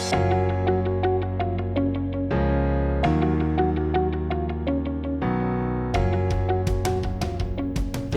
Hey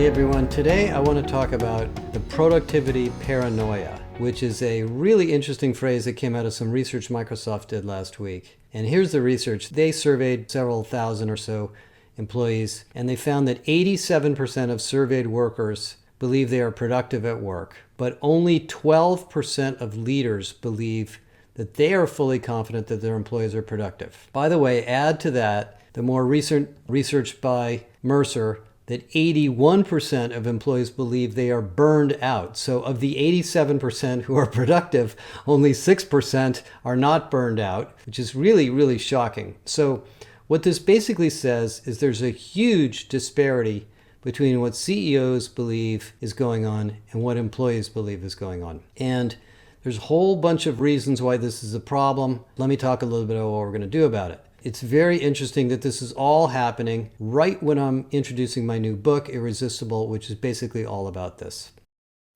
everyone, today I want to talk about the productivity paranoia, which is a really interesting phrase that came out of some research Microsoft did last week. And here's the research. They surveyed several thousand or so employees, and they found that 87% of surveyed workers believe they are productive at work, but only 12% of leaders believe that they are fully confident that their employees are productive. By the way, add to that the more recent research by Mercer that 81% of employees believe they are burned out. So of the 87% who are productive, only 6% are not burned out, which is really, really shocking. So what this basically says is there's a huge disparity between what CEOs believe is going on and what employees believe is going on. And there's a whole bunch of reasons why this is a problem. Let me talk a little bit about what we're going to do about it. It's very interesting that this is all happening right when I'm introducing my new book, Irresistible, which is basically all about this.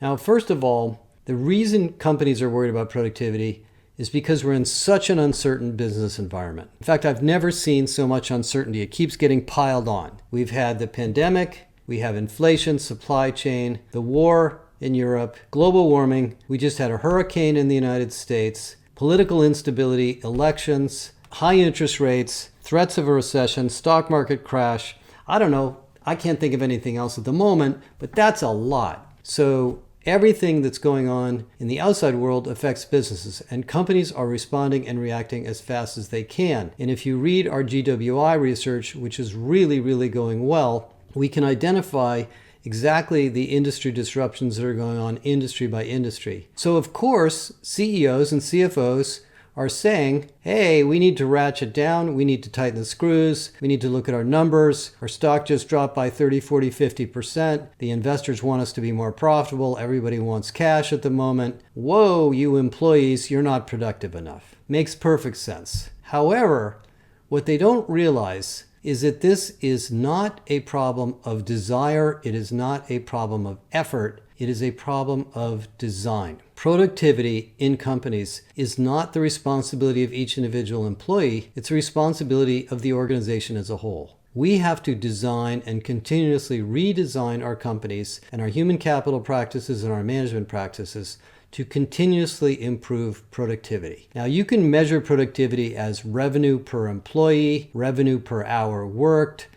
Now, first of all, the reason companies are worried about productivity is because we're in such an uncertain business environment. In fact, I've never seen so much uncertainty. It keeps getting piled on. We've had the pandemic, we have inflation, supply chain, the war in Europe, global warming. We just had a hurricane in the United States, political instability, elections, high interest rates, threats of a recession, stock market crash. I don't know. I can't think of anything else at the moment, but that's a lot. So everything that's going on in the outside world affects businesses, and companies are responding and reacting as fast as they can. And if you read our GWI research, which is really, really going well, we can identify exactly the industry disruptions that are going on industry by industry. So of course, CEOs and CFOs are saying, hey, we need to ratchet down, we need to tighten the screws, we need to look at our numbers, our stock just dropped by 30, 40, 50%, the investors want us to be more profitable, everybody wants cash at the moment. Whoa, you employees, you're not productive enough. Makes perfect sense. However, what they don't realize is that this is not a problem of desire, it is not a problem of effort, it is a problem of design. Productivity in companies is not the responsibility of each individual employee, it's the responsibility of the organization as a whole. We have to design and continuously redesign our companies and our human capital practices and our management practices to continuously improve productivity. Now, you can measure productivity as revenue per employee, revenue per hour worked,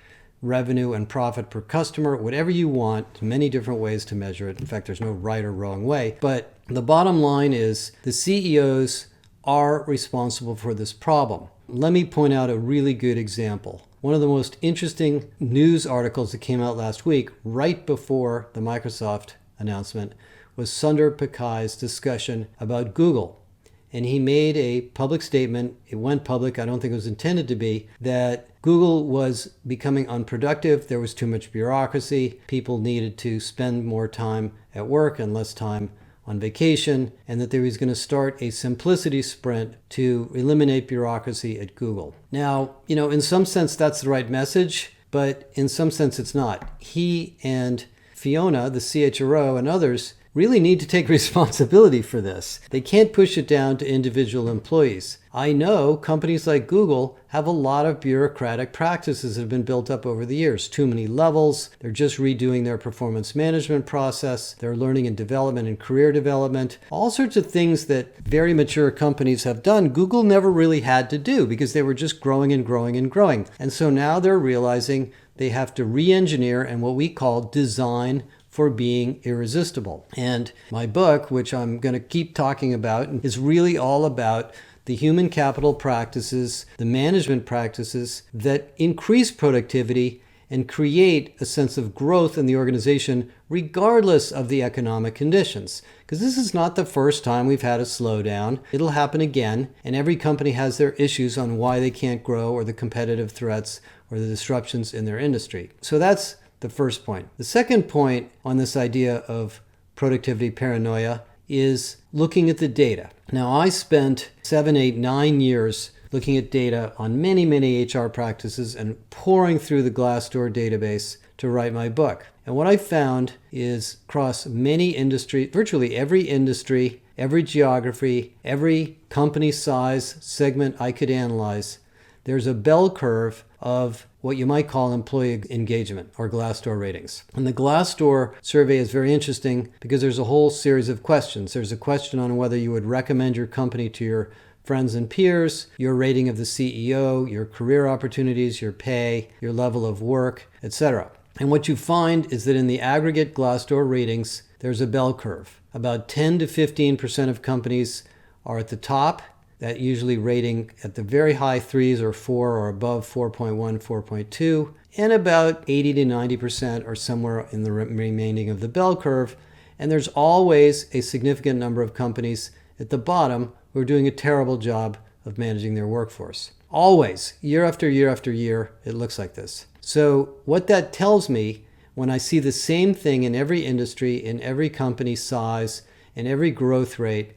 revenue and profit per customer, whatever you want, many different ways to measure it. In fact, there's no right or wrong way. But the bottom line is the CEOs are responsible for this problem. Let me point out a really good example. One of the most interesting news articles that came out last week, right before the Microsoft announcement, was Sundar Pichai's discussion about Google. And he made a public statement, it went public, I don't think it was intended to be, that Google was becoming unproductive, there was too much bureaucracy, people needed to spend more time at work and less time on vacation, and that they was going to start a simplicity sprint to eliminate bureaucracy at Google. Now, in some sense that's the right message, but in some sense it's not. He and Fiona, the CHRO, and others really need to take responsibility for this. They can't push it down to individual employees. I know companies like Google have a lot of bureaucratic practices that have been built up over the years. Too many levels. They're just redoing their performance management process. They're learning and development and career development. All sorts of things that very mature companies have done, Google never really had to do because they were just growing and growing and growing. And so now they're realizing they have to re-engineer and what we call design for being irresistible. And my book, which I'm going to keep talking about, is really all about the human capital practices, the management practices that increase productivity and create a sense of growth in the organization regardless of the economic conditions. Because this is not the first time we've had a slowdown. It'll happen again, and every company has their issues on why they can't grow or the competitive threats or the disruptions in their industry. So that's the first point. The second point on this idea of productivity paranoia is looking at the data. Now, I spent 7, 8, 9 years looking at data on many, many HR practices and pouring through the Glassdoor database to write my book. And what I found is across many industries, virtually every industry, every geography, every company size segment I could analyze, there's a bell curve of what you might call employee engagement or Glassdoor ratings. And the Glassdoor survey is very interesting because there's a whole series of questions. There's a question on whether you would recommend your company to your friends and peers, your rating of the CEO, your career opportunities, your pay, your level of work, etc. And what you find is that in the aggregate Glassdoor ratings, there's a bell curve. About 10 to 15% of companies are at the top, that usually rating at the very high 3s or 4 or above 4.1, 4.2, and about 80 to 90% are somewhere in the remaining of the bell curve. And there's always a significant number of companies at the bottom who are doing a terrible job of managing their workforce. Always, year after year after year, it looks like this. So what that tells me when I see the same thing in every industry, in every company size, in every growth rate,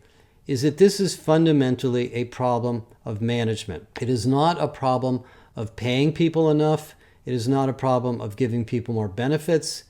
is that this is fundamentally a problem of management. It is not a problem of paying people enough. It is not a problem of giving people more benefits.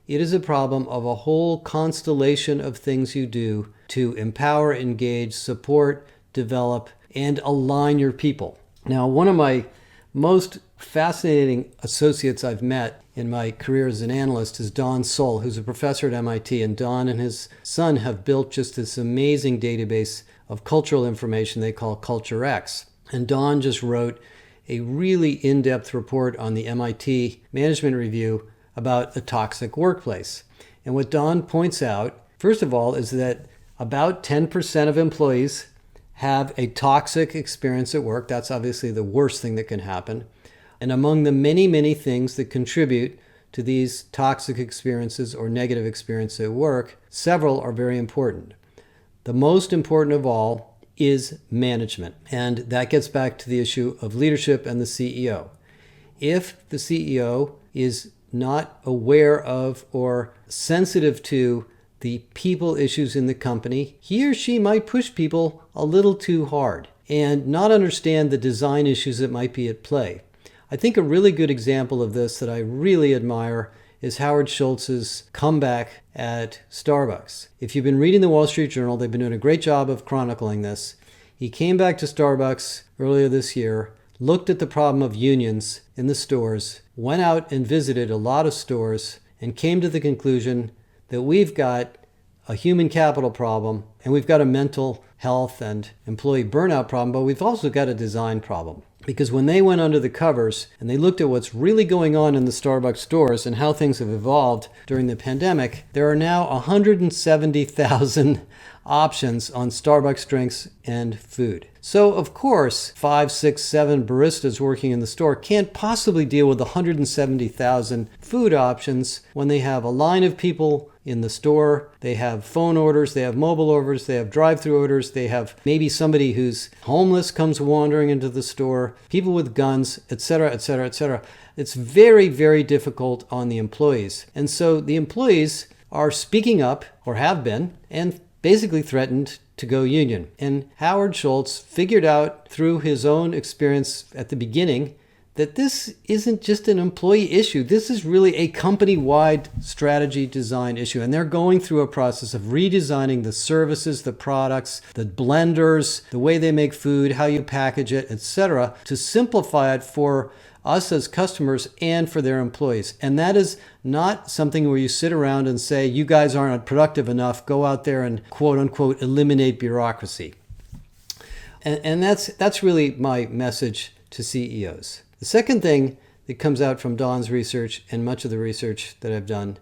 It is a problem of a whole constellation of things you do to empower, engage, support, develop, and align your people. Now, one of my most fascinating associates I've met in my career as an analyst is Don Soll, who's a professor at MIT. And Don and his son have built just this amazing database of cultural information they call Culture X. And Don just wrote a really in-depth report on the MIT Management Review about a toxic workplace. And what Don points out, first of all, is that about 10% of employees have a toxic experience at work. That's obviously the worst thing that can happen. And among the many, many things that contribute to these toxic experiences or negative experiences at work, several are very important. The most important of all is management. And that gets back to the issue of leadership and the CEO. If the CEO is not aware of or sensitive to the people issues in the company, he or she might push people a little too hard and not understand the design issues that might be at play. I think a really good example of this that I really admire is Howard Schultz's comeback at Starbucks. If you've been reading the Wall Street Journal, they've been doing a great job of chronicling this. He came back to Starbucks earlier this year, looked at the problem of unions in the stores, went out and visited a lot of stores, and came to the conclusion that we've got a human capital problem and we've got a mental health and employee burnout problem, but we've also got a design problem. Because when they went under the covers and they looked at what's really going on in the Starbucks stores and how things have evolved during the pandemic, there are now 170,000 options on Starbucks drinks and food. So, of course, 5, 6, 7 baristas working in the store can't possibly deal with 170,000 food options when they have a line of people in the store, they have phone orders, they have mobile orders, they have drive-through orders, they have maybe somebody who's homeless comes wandering into the store, people with guns, etc., etc., etc. It's very, very difficult on the employees. And so the employees are speaking up, or have been, and basically threatened to go union. And Howard Schultz figured out through his own experience at the beginning that this isn't just an employee issue. This is really a company-wide strategy design issue. And they're going through a process of redesigning the services, the products, the blenders, the way they make food, how you package it, etc., to simplify it for us as customers and for their employees. And that is not something where you sit around and say, you guys aren't productive enough, go out there and quote unquote eliminate bureaucracy. And that's really my message to CEOs. The second thing that comes out from Don's research and much of the research that I've done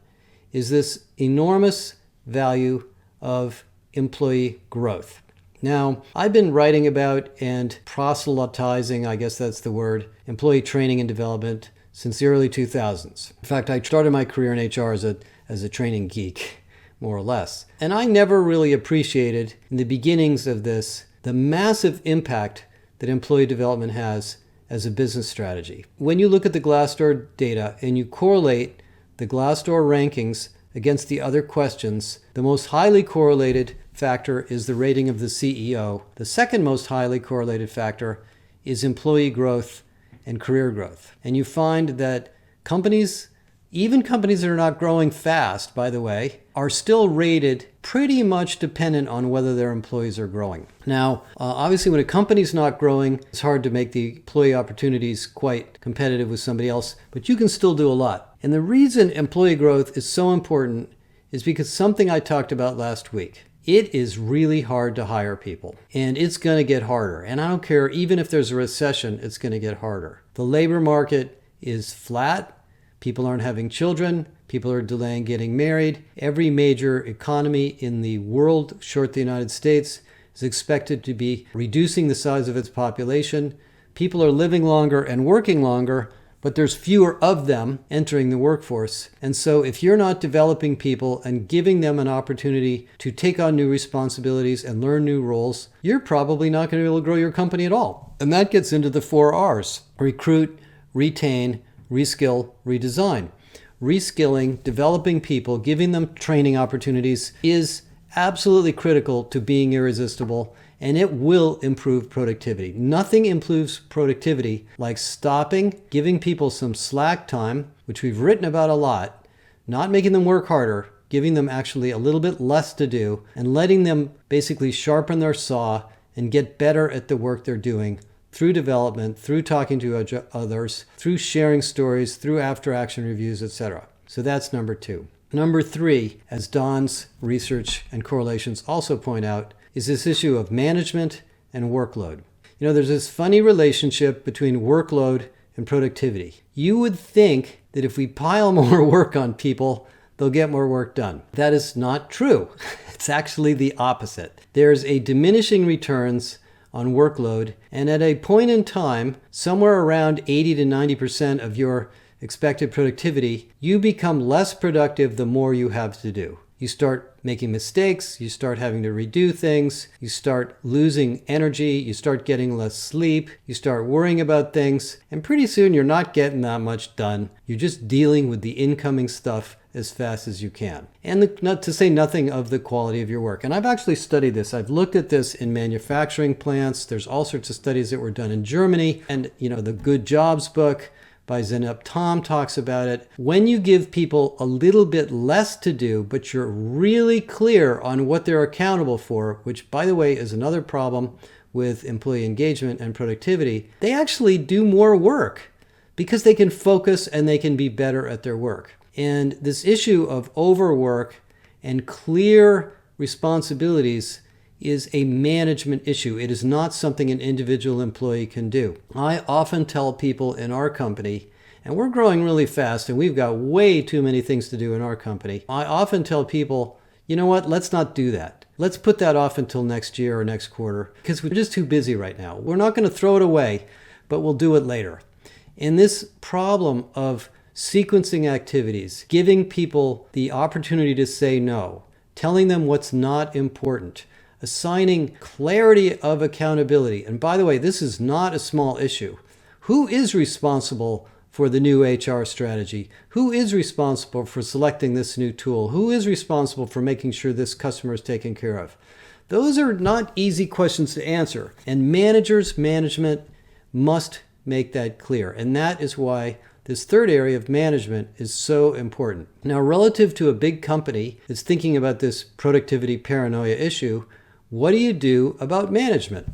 is this enormous value of employee growth. Now, I've been writing about and proselytizing, I guess that's the word, employee training and development since the early 2000s. In fact, I started my career in HR as a training geek, more or less. And I never really appreciated, in the beginnings of this, the massive impact that employee development has as a business strategy. When you look at the Glassdoor data and you correlate the Glassdoor rankings against the other questions, the most highly correlated factor is the rating of the CEO. The second most highly correlated factor is employee growth and career growth. And you find that companies Even companies that are not growing fast, by the way, are still rated pretty much dependent on whether their employees are growing. Now, obviously, when a company's not growing, it's hard to make the employee opportunities quite competitive with somebody else, but you can still do a lot. And the reason employee growth is so important is because something I talked about last week. It is really hard to hire people, and it's going to get harder. And I don't care, even if there's a recession, it's going to get harder. The labor market is flat. People aren't having children. People are delaying getting married. Every major economy in the world, short the United States, is expected to be reducing the size of its population. People are living longer and working longer, but there's fewer of them entering the workforce. And so if you're not developing people and giving them an opportunity to take on new responsibilities and learn new roles, you're probably not going to be able to grow your company at all. And that gets into the 4 R's: recruit, retain, reskill, redesign. Reskilling, developing people, giving them training opportunities is absolutely critical to being irresistible, and it will improve productivity. Nothing improves productivity like stopping, giving people some slack time, which we've written about a lot, not making them work harder, giving them actually a little bit less to do, and letting them basically sharpen their saw and get better at the work they're doing through development, through talking to others, through sharing stories, through after-action reviews, etc. So that's number 2. Number 3, as Don's research and correlations also point out, is this issue of management and workload. You know, there's this funny relationship between workload and productivity. You would think that if we pile more work on people, they'll get more work done. That is not true. It's actually the opposite. There's a diminishing returns on workload, and at a point in time, somewhere around 80 to 90% of your expected productivity, you become less productive the more you have to do. You start making mistakes, you start having to redo things, you start losing energy, you start getting less sleep, you start worrying about things, and pretty soon you're not getting that much done. You're just dealing with the incoming stuff as fast as you can. And not to say nothing of the quality of your work. And I've actually studied this. I've looked at this in manufacturing plants. There's all sorts of studies that were done in Germany. And, the Good Jobs book by Zeynep Tom talks about it. When you give people a little bit less to do, but you're really clear on what they're accountable for, which, by the way, is another problem with employee engagement and productivity, they actually do more work because they can focus and they can be better at their work. And this issue of overwork and clear responsibilities is a management issue. It is not something an individual employee can do. I often tell people in our company, and we're growing really fast and we've got way too many things to do in our company. I often tell people, you know what, let's not do that. Let's put that off until next year or next quarter because we're just too busy right now. We're not going to throw it away, but we'll do it later. And this problem of sequencing activities, giving people the opportunity to say no, telling them what's not important, assigning clarity of accountability. And by the way, this is not a small issue. Who is responsible for the new HR strategy? Who is responsible for selecting this new tool? Who is responsible for making sure this customer is taken care of? Those are not easy questions to answer. And management must make that clear. And that is why this third area of management is so important. Now, relative to a big company that's thinking about this productivity paranoia issue, what do you do about management?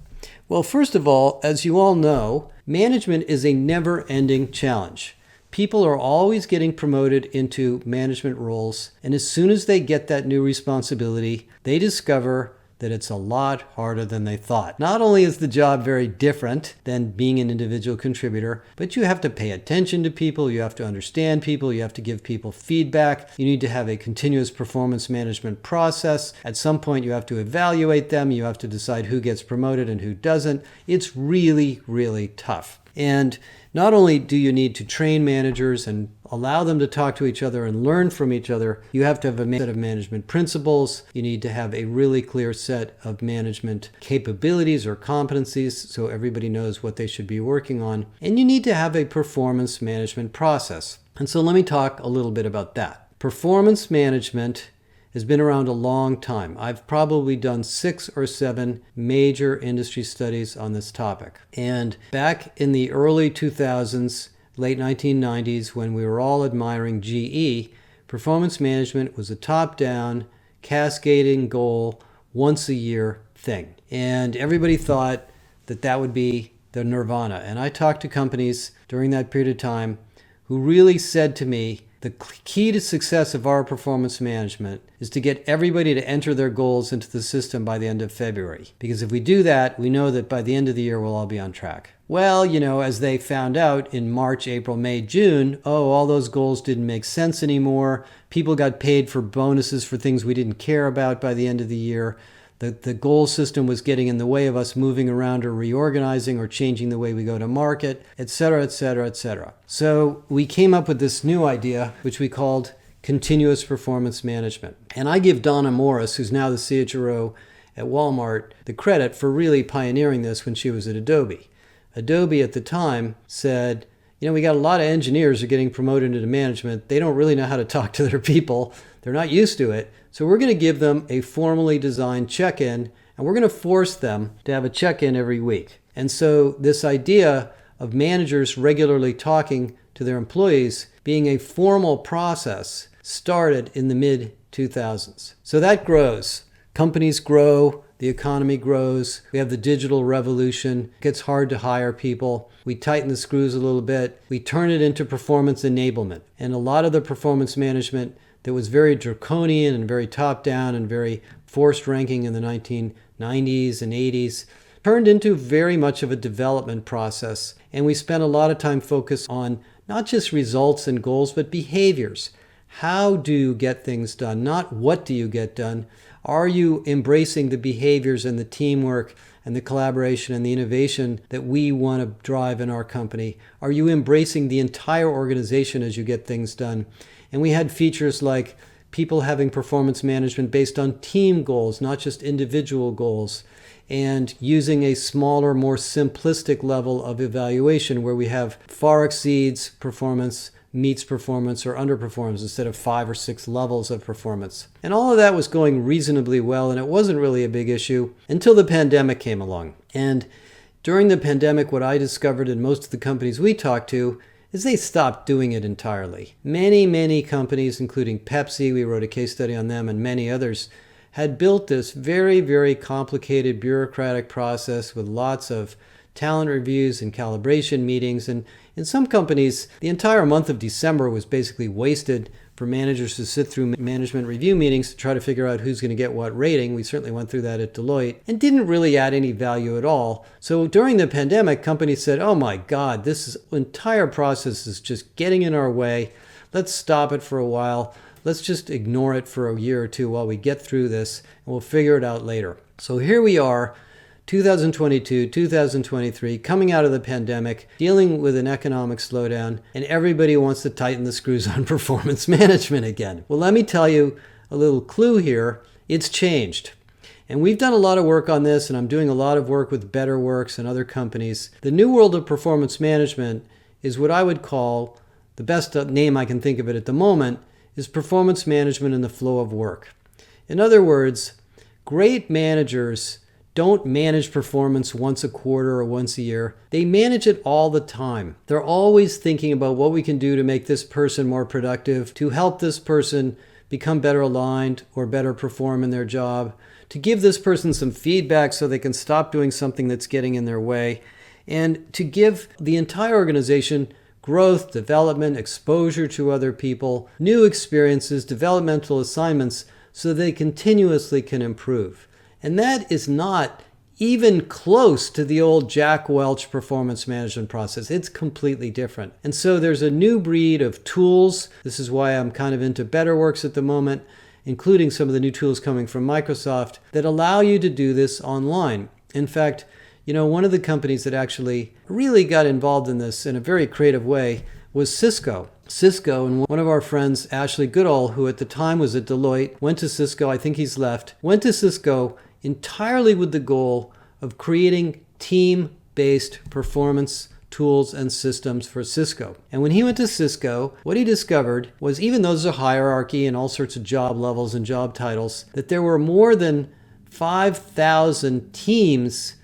Well, first of all, as you all know, management is a never-ending challenge. People are always getting promoted into management roles, and as soon as they get that new responsibility, they discover that it's a lot harder than they thought. Not only is the job very different than being an individual contributor, but you have to pay attention to people, you have to understand people, you have to give people feedback, you need to have a continuous performance management process. At some point you have to evaluate them, you have to decide who gets promoted and who doesn't. It's really, really tough. And not only do you need to train managers and allow them to talk to each other and learn from each other, you have to have a set of management principles. You need to have a really clear set of management capabilities or competencies so everybody knows what they should be working on. And you need to have a performance management process. And so let me talk a little bit about that. Performance management has been around a long time. I've probably done 6 or 7 major industry studies on this topic. And back in the early 2000s, late 1990s, when we were all admiring GE, performance management was a top-down, cascading goal, once-a-year thing. And everybody thought that that would be the nirvana. And I talked to companies during that period of time who really said to me, the key to success of our performance management is to get everybody to enter their goals into the system by the end of February. Because if we do that, we know that by the end of the year, we'll all be on track. Well, as they found out in March, April, May, June, all those goals didn't make sense anymore. People got paid for bonuses for things we didn't care about by the end of the year. The goal system was getting in the way of us moving around or reorganizing or changing the way we go to market, et cetera, et cetera, et cetera. So we came up with this new idea, which we called continuous performance management. And I give Donna Morris, who's now the CHRO at Walmart, the credit for really pioneering this when she was at Adobe. Adobe at the time said, we got a lot of engineers who are getting promoted into management. They don't really know how to talk to their people. They're not used to it. So we're going to give them a formally designed check-in, and we're going to force them to have a check-in every week. And so this idea of managers regularly talking to their employees being a formal process started in the mid-2000s. So that grows. Companies grow. The economy grows. We have the digital revolution. It gets hard to hire people. We tighten the screws a little bit. We turn it into performance enablement. And a lot of the performance management that was very draconian and very top-down and very forced ranking in the 1990s and 80s turned into very much of a development process. And we spent a lot of time focused on not just results and goals, but behaviors. How do you get things done? Not what do you get done. Are you embracing the behaviors and the teamwork and the collaboration and the innovation that we want to drive in our company? Are you embracing the entire organization as you get things done? And we had features like people having performance management based on team goals, not just individual goals, and using a smaller, more simplistic level of evaluation where we have far exceeds performance, meets performance, or underperforms instead of 5 or 6 levels of performance. And all of that was going reasonably well, and it wasn't really a big issue until the pandemic came along. And during the pandemic, what I discovered in most of the companies we talked to is they stopped doing it entirely. Many companies, including Pepsi, we wrote a case study on them, and many others, had built this very, very complicated bureaucratic process with lots of talent reviews and calibration meetings. And in some companies, the entire month of December was basically wasted for managers to sit through management review meetings to try to figure out who's going to get what rating. We certainly went through that at Deloitte and didn't really add any value at all. So during the pandemic, companies said, oh my God, this entire process is just getting in our way. Let's stop it for a while. Let's just ignore it for a year or two while we get through this, and we'll figure it out later. So here we are, 2022, 2023, coming out of the pandemic, dealing with an economic slowdown, and everybody wants to tighten the screws on performance management again. Well, let me tell you a little clue here. It's changed. And we've done a lot of work on this, and I'm doing a lot of work with BetterWorks and other companies. The new world of performance management is what I would call, the best name I can think of it at the moment, is performance management in the flow of work. In other words, great managers don't manage performance once a quarter or once a year. They manage it all the time. They're always thinking about what we can do to make this person more productive, to help this person become better aligned or better perform in their job, to give this person some feedback so they can stop doing something that's getting in their way, and to give the entire organization growth, development, exposure to other people, new experiences, developmental assignments, so they continuously can improve. And that is not even close to the old Jack Welch performance management process. It's completely different. And so there's a new breed of tools. This is why I'm kind of into BetterWorks at the moment, including some of the new tools coming from Microsoft that allow you to do this online. In fact, one of the companies that actually really got involved in this in a very creative way was Cisco. Cisco, and one of our friends, Ashley Goodall, who at the time was at Deloitte, went to Cisco, I think he's left, went to Cisco entirely with the goal of creating team-based performance tools and systems for Cisco. And when he went to Cisco, what he discovered was, even though there's a hierarchy and all sorts of job levels and job titles, that there were more than 5,000 teams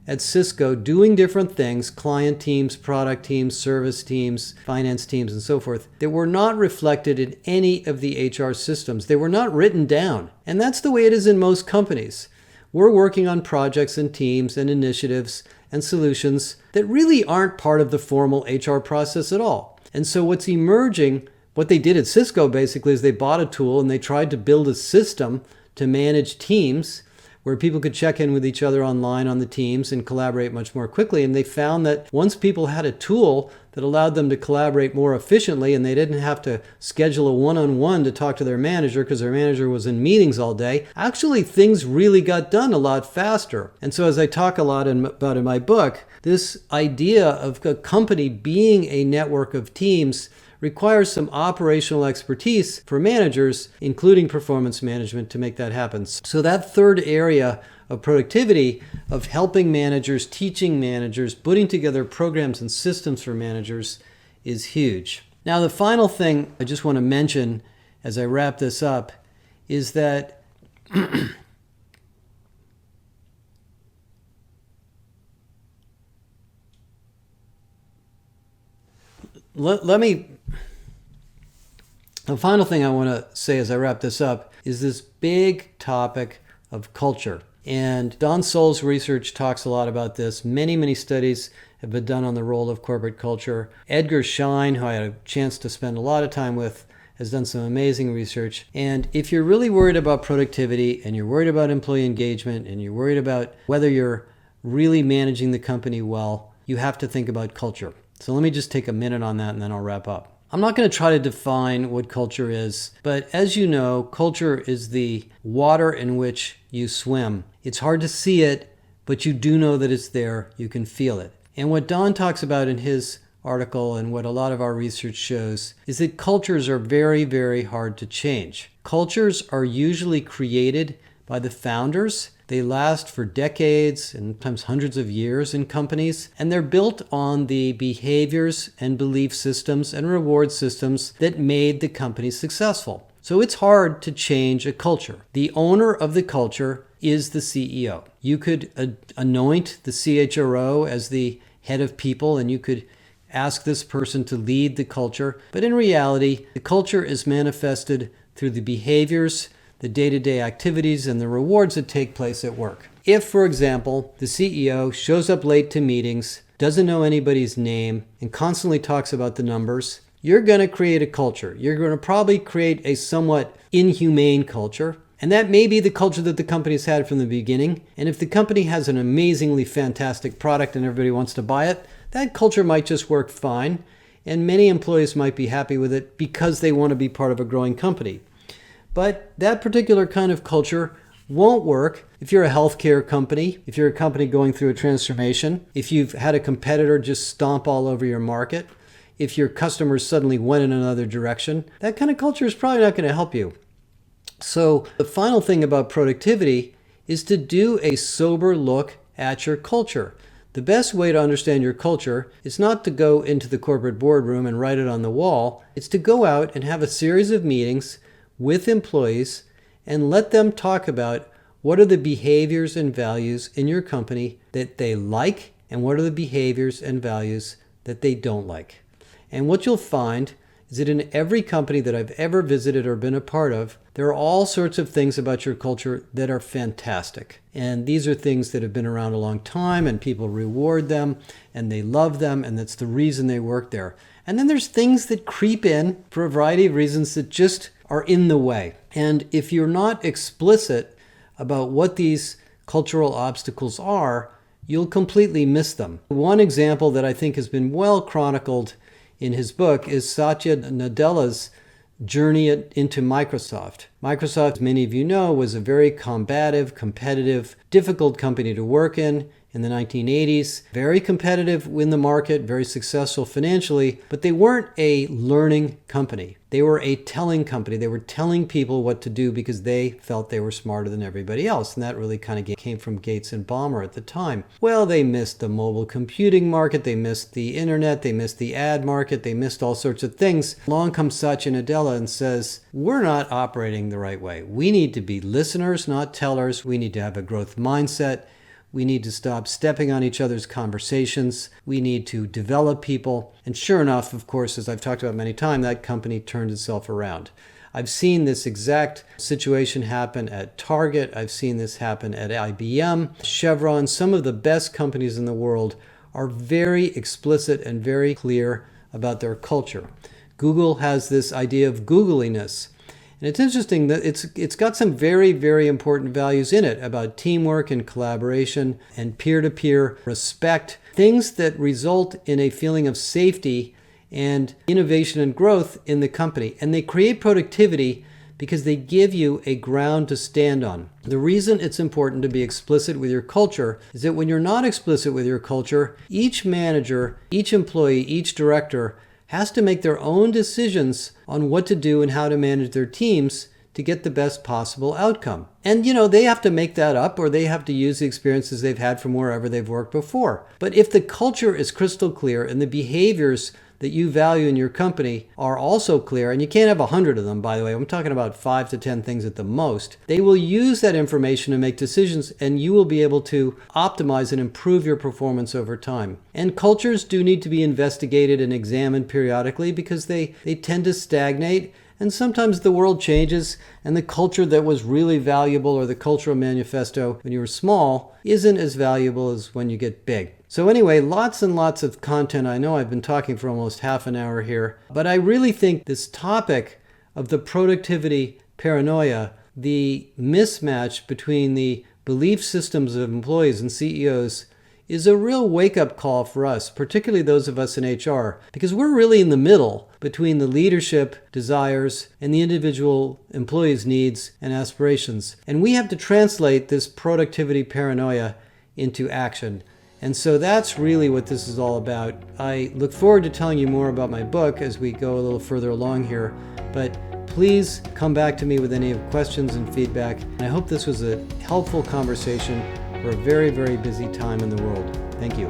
at Cisco doing different things, client teams, product teams, service teams, finance teams, and so forth, that were not reflected in any of the HR systems. They were not written down. And that's the way it is in most companies. We're working on projects and teams and initiatives and solutions that really aren't part of the formal HR process at all. And so what's emerging, what they did at Cisco basically is they bought a tool and they tried to build a system to manage teams where people could check in with each other online on the teams and collaborate much more quickly. And they found that once people had a tool that allowed them to collaborate more efficiently and they didn't have to schedule a one-on-one to talk to their manager because their manager was in meetings all day, actually things really got done a lot faster. And so as I talk a lot about in my book, this idea of a company being a network of teams requires some operational expertise for managers, including performance management, to make that happen. So that third area of productivity, of helping managers, teaching managers, putting together programs and systems for managers, is huge. Now, the final thing I just want to mention as I wrap this up is that the final thing I want to say as I wrap this up is this big topic of culture. And Don Soul's research talks a lot about this. Many studies have been done on the role of corporate culture. Edgar Schein, who I had a chance to spend a lot of time with, has done some amazing research. And if you're really worried about productivity and you're worried about employee engagement and you're worried about whether you're really managing the company well, you have to think about culture. So let me just take a minute on that and then I'll wrap up. I'm not going to try to define what culture is, but as you know, culture is the water in which you swim. It's hard to see it, but you do know that it's there. You can feel it. And what Don talks about in his article and what a lot of our research shows is that cultures are very hard to change. Cultures are usually created by the founders. They last for decades and sometimes hundreds of years in companies, and they're built on the behaviors and belief systems and reward systems that made the company successful. So it's hard to change a culture. The owner of the culture is the CEO. You could anoint the CHRO as the head of people, and you could ask this person to lead the culture. But in reality, the culture is manifested through the behaviors, the day-to-day activities, and the rewards that take place at work. If, for example, the CEO shows up late to meetings, doesn't know anybody's name, and constantly talks about the numbers, you're going to create a culture. You're going to probably create a somewhat inhumane culture. And that may be the culture that the company's had from the beginning. And if the company has an amazingly fantastic product and everybody wants to buy it, that culture might just work fine. And many employees might be happy with it because they want to be part of a growing company. But that particular kind of culture won't work if you're a healthcare company, if you're a company going through a transformation, if you've had a competitor just stomp all over your market, if your customers suddenly went in another direction. That kind of culture is probably not going to help you. So the final thing about productivity is to do a sober look at your culture. The best way to understand your culture is not to go into the corporate boardroom and write it on the wall. It's to go out and have a series of meetings with employees and let them talk about what are the behaviors and values in your company that they like and what are the behaviors and values that they don't like. And what you'll find is that in every company that I've ever visited or been a part of, there are all sorts of things about your culture that are fantastic. And these are things that have been around a long time and people reward them and they love them and that's the reason they work there. And then there's things that creep in for a variety of reasons that just are in the way. And if you're not explicit about what these cultural obstacles are, you'll completely miss them. One example that I think has been well chronicled in his book is Satya Nadella's journey into Microsoft. Microsoft, many of you know, was a very combative, competitive, difficult company to work in the 1980s. Very competitive in the market, very successful financially, but they weren't a learning company. They were a telling company. They were telling people what to do because they felt they were smarter than everybody else. And that really kind of came from Gates and Ballmer at the time. Well, they missed the mobile computing market. They missed the internet. They missed the ad market. They missed all sorts of things. Along comes Satya Nadella and says, we're not operating the right way. We need to be listeners, not tellers. We need to have a growth mindset. We need to stop stepping on each other's conversations. We need to develop people. And sure enough, of course, as I've talked about many times, that company turned itself around. I've seen this exact situation happen at Target. I've seen this happen at IBM, Chevron. Some of the best companies in the world are very explicit and very clear about their culture. Google has this idea of Googliness. And it's interesting that it's got some very, very important values in it about teamwork and collaboration and peer-to-peer respect, things that result in a feeling of safety and innovation and growth in the company. And they create productivity because they give you a ground to stand on. The reason it's important to be explicit with your culture is that when you're not explicit with your culture, each manager, each employee, each director has to make their own decisions on what to do and how to manage their teams to get the best possible outcome. And they have to make that up, or they have to use the experiences they've had from wherever they've worked before. But if the culture is crystal clear and the behaviors that you value in your company are also clear, and you can't have 100 of them, by the way, I'm talking about 5 to 10 things at the most, they will use that information to make decisions, and you will be able to optimize and improve your performance over time. And cultures do need to be investigated and examined periodically because they tend to stagnate. And sometimes the world changes, and the culture that was really valuable, or the cultural manifesto when you were small, isn't as valuable as when you get big. So anyway, lots and lots of content. I know I've been talking for almost half an hour here, but I really think this topic of the productivity paranoia, the mismatch between the belief systems of employees and CEOs, is a real wake-up call for us, particularly those of us in HR, because we're really in the middle between the leadership desires and the individual employee's needs and aspirations. And we have to translate this productivity paranoia into action. And so that's really what this is all about. I look forward to telling you more about my book as we go a little further along here, but please come back to me with any questions and feedback. And I hope this was a helpful conversation for a very, very busy time in the world. Thank you.